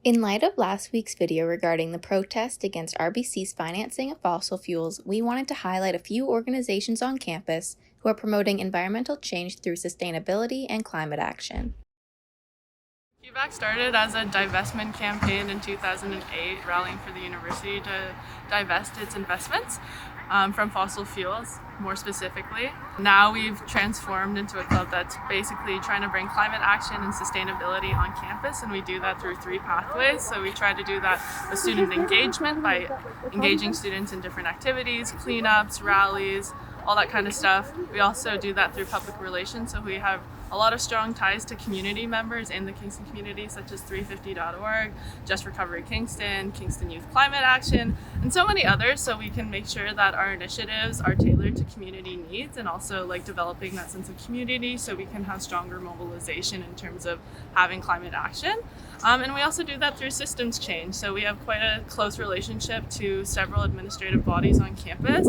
In light of last week's video regarding the protest against RBC's financing of fossil fuels, we wanted to highlight a few organizations on campus who are promoting environmental change through sustainability and climate action. QBACC started as a divestment campaign in 2008, rallying for the university to divest its investments from fossil fuels, more specifically. Now we've transformed into a club that's basically trying to bring climate action and sustainability on campus, and we do that through 3 pathways. So we try to do that with student engagement by engaging students in different activities, cleanups, rallies, all that kind of stuff. We also do that through public relations, so we have a lot of strong ties to community members in the Kingston community, such as 350.org, Just Recovery Kingston, Kingston Youth Climate Action, and so many others, so we can make sure that our initiatives are tailored to community needs and also developing that sense of community so we can have stronger mobilization in terms of having climate action. And we also do that through systems change. So we have quite a close relationship to several administrative bodies on campus,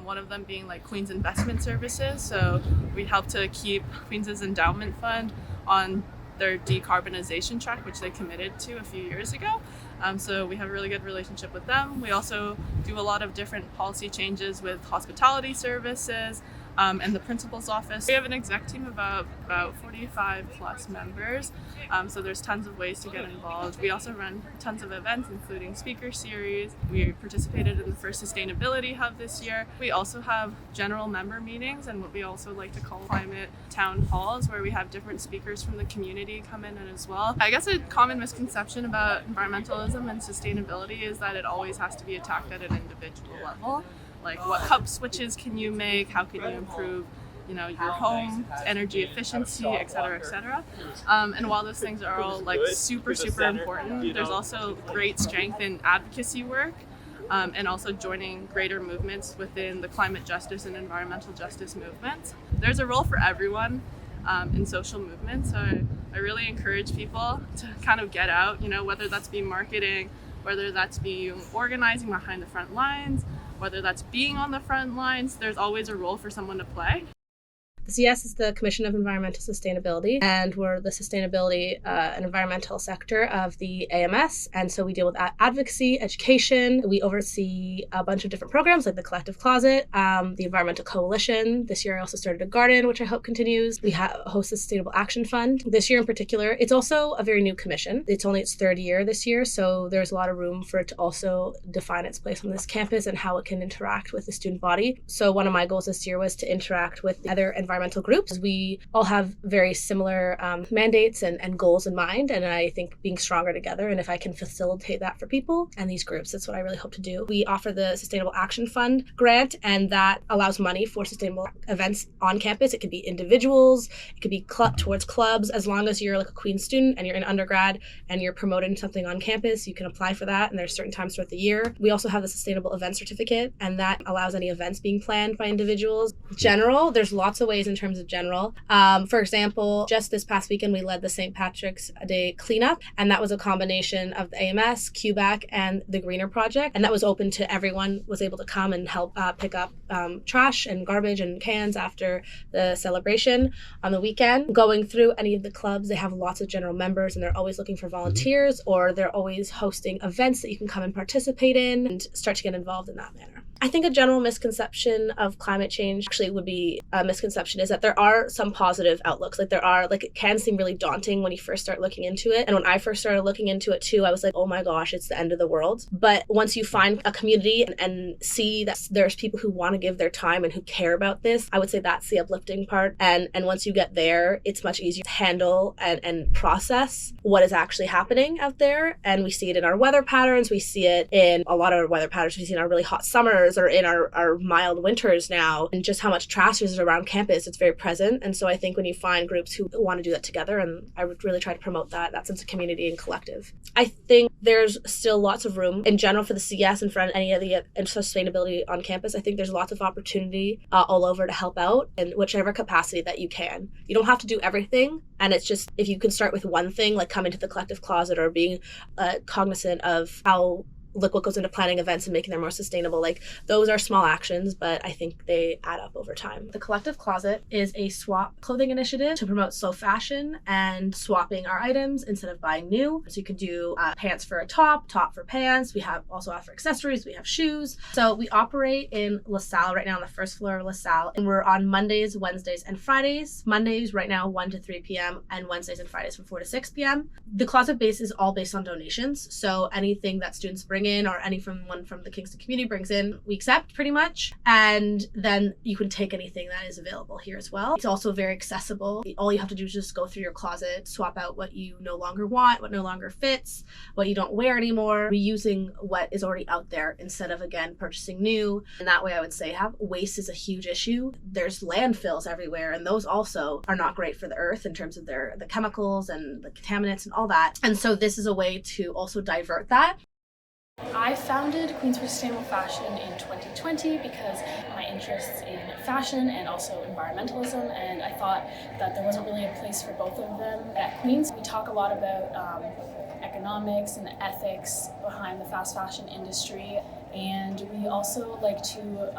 one of them being Queen's Investment Services. So we help to keep Queen's Endowment Fund on their decarbonization track, which they committed to a few years ago. So we have a really good relationship with them. We also do a lot of different policy changes with hospitality services and the principal's office. We have an exec team of about 45 plus members, so there's tons of ways to get involved. We also run tons of events, including speaker series. We participated in the first Sustainability Hub this year. We also have general member meetings and what we also like to call climate town halls, where we have different speakers from the community come in as well. I guess a common misconception about environmentalism and sustainability is that it always has to be attacked at an individual level. What cup switches can you make? How can you improve, your home energy efficiency, et cetera, et cetera. And while those things are all super, super important, there's also great strength in advocacy work and also joining greater movements within the climate justice and environmental justice movements. There's a role for everyone in social movements. So I really encourage people to kind of get out, whether that's be marketing, whether that's be organizing behind the front lines, whether that's being on the front lines, there's always a role for someone to play. The CS is the Commission of Environmental Sustainability, and we're the sustainability and environmental sector of the AMS. And so we deal with advocacy, education. We oversee a bunch of different programs like the Collective Closet, the Environmental Coalition. This year I also started a garden, which I hope continues. We host the Sustainable Action Fund. This year in particular, it's also a very new commission. It's only its 3rd year this year, so there's a lot of room for it to also define its place on this campus and how it can interact with the student body. So one of my goals this year was to interact with the other environmental groups. We all have very similar mandates and goals in mind, and I think being stronger together, and if I can facilitate that for people and these groups, that's what I really hope to do. We offer the Sustainable Action Fund grant, and that allows money for sustainable events on campus. It could be individuals, it could be towards clubs. As long as you're a Queen's student and you're in undergrad and you're promoting something on campus, you can apply for that, and there's certain times throughout the year. We also have the Sustainable Event Certificate, and that allows any events being planned by individuals. General, there's lots of ways in terms of general. For example, just this past weekend, we led the St. Patrick's Day cleanup, and that was a combination of the AMS, QBACC, and the Greener Project, and that was open to everyone, was able to come and help pick up trash and garbage and cans after the celebration on the weekend. Going through any of the clubs, they have lots of general members, and they're always looking for volunteers, or they're always hosting events that you can come and participate in and start to get involved in that manner. I think a general misconception of climate change actually would be a misconception is that there are some positive outlooks. It can seem really daunting when you first start looking into it. And when I first started looking into it too, I was like, oh my gosh, it's the end of the world. But once you find a community and see that there's people who want to give their time and who care about this, I would say that's the uplifting part. And once you get there, it's much easier to handle and process what is actually happening out there. And we see it in our weather patterns. We see it in a lot of our weather patterns. We see it in our really hot summers or in our mild winters now, and just how much trash is around campus. It's very present. And so I think when you find groups who want to do that together, and I would really try to promote that sense of community and collective. I think there's still lots of room in general for the CS and for any of the sustainability on campus. I think there's lots of opportunity all over to help out in whichever capacity that you can. You don't have to do everything. And it's just, if you can start with one thing, like coming to the Collective Closet or being cognizant of how look what goes into planning events and making them more sustainable. Like, those are small actions, but I think they add up over time. The Collective Closet is a swap clothing initiative to promote slow fashion and swapping our items instead of buying new. So you could do pants for a top for pants. We have also offer accessories. We have shoes. So we operate in LaSalle right now on the first floor of LaSalle, and we're on Mondays, Wednesdays, and Fridays. Mondays right now 1 to 3 p.m. and Wednesdays and Fridays from 4 to 6 p.m. The closet base is all based on donations. So anything that students bring in or anyone from the Kingston community brings in, we accept pretty much. And then you can take anything that is available here as well. It's also very accessible. All you have to do is just go through your closet, swap out what you no longer want, what no longer fits, what you don't wear anymore, reusing what is already out there instead of, again, purchasing new. And that way I would say waste is a huge issue. There's landfills everywhere, and those also are not great for the earth in terms of the chemicals and the contaminants and all that. And so this is a way to also divert that. I founded Queens for Sustainable Fashion in 2020 because my interests in fashion and also environmentalism, and I thought that there wasn't really a place for both of them. At Queens, we talk a lot about economics and the ethics behind the fast fashion industry, and we also like to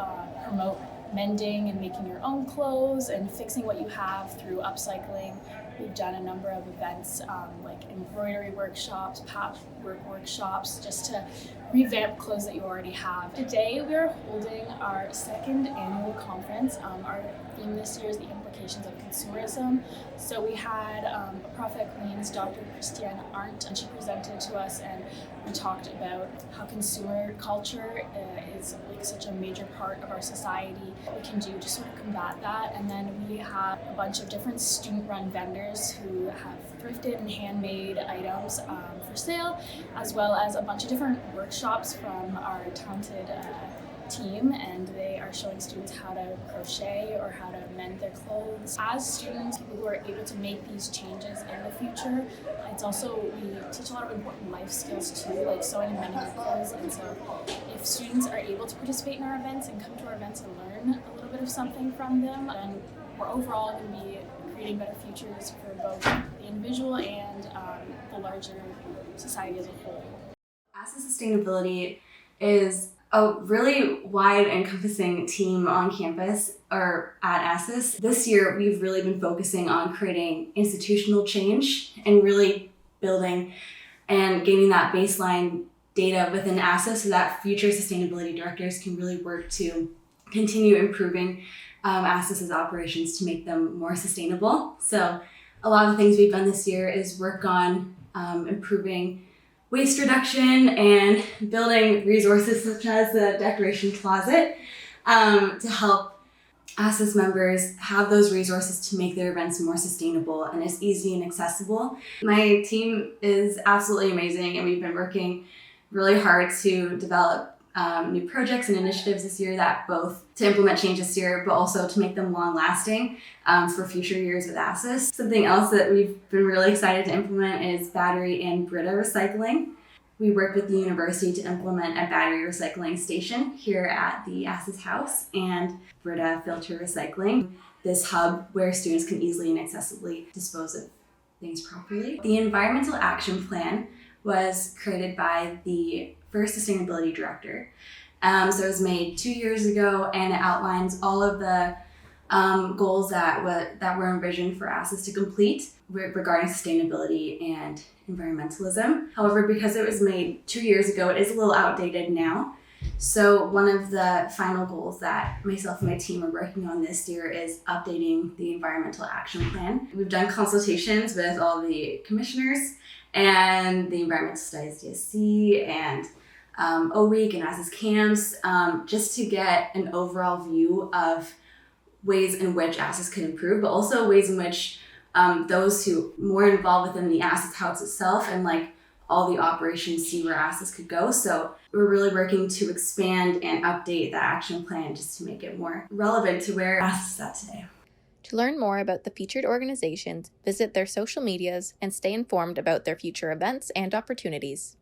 promote mending and making your own clothes and fixing what you have through upcycling. We've done a number of events like embroidery workshops, patchwork workshops, just to revamp clothes that you already have. Today we are holding our second annual conference. Our theme this year is the implications of consumerism. So we had a prof at Queens, Dr. Christiane Arndt, and she presented to us, and we talked about how consumer culture is like such a major part of our society. What we can do to sort of combat that. And then we have a bunch of different student-run vendors who have thrifted and handmade items for sale, as well as a bunch of different workshops from our talented team, and they are showing students how to crochet or how to mend their clothes. As students, people who are able to make these changes in the future, it's also, we teach a lot of important life skills too, like sewing and mending your clothes. And so if students are able to participate in our events and come to our events and learn a little bit of something from them, then we're overall going to be creating better futures for both the individual and the larger society as a whole. ASUS Sustainability is a really wide encompassing team on campus or at ASUS. This year, we've really been focusing on creating institutional change and really building and gaining that baseline data within ASUS so that future sustainability directors can really work to continue improving ASUS's operations to make them more sustainable. So a lot of the things we've done this year is work on improving waste reduction and building resources such as the decoration closet to help ASUS members have those resources to make their events more sustainable and as easy and accessible. My team is absolutely amazing, and we've been working really hard to develop new projects and initiatives this year that both to implement change this year, but also to make them long-lasting for future years with ASUS. Something else that we've been really excited to implement is battery and Brita recycling. We worked with the university to implement a battery recycling station here at the ASUS house and Brita filter recycling, this hub where students can easily and accessibly dispose of things properly. The environmental action plan was created by the first sustainability director. So it was made 2 years ago, and it outlines all of the goals that were envisioned for ASUS to complete regarding sustainability and environmentalism. However, because it was made 2 years ago, it is a little outdated now. So one of the final goals that myself and my team are working on this year is updating the environmental action plan. We've done consultations with all the commissioners and the Environmental Studies DSC and OWeek and ASUS camps, just to get an overall view of ways in which ASUS could improve, but also ways in which those who more involved within the ASUS house itself and like all the operations see where ASUS could go. So we're really working to expand and update the action plan just to make it more relevant to where ASUS is at today. To learn more about the featured organizations, visit their social medias and stay informed about their future events and opportunities.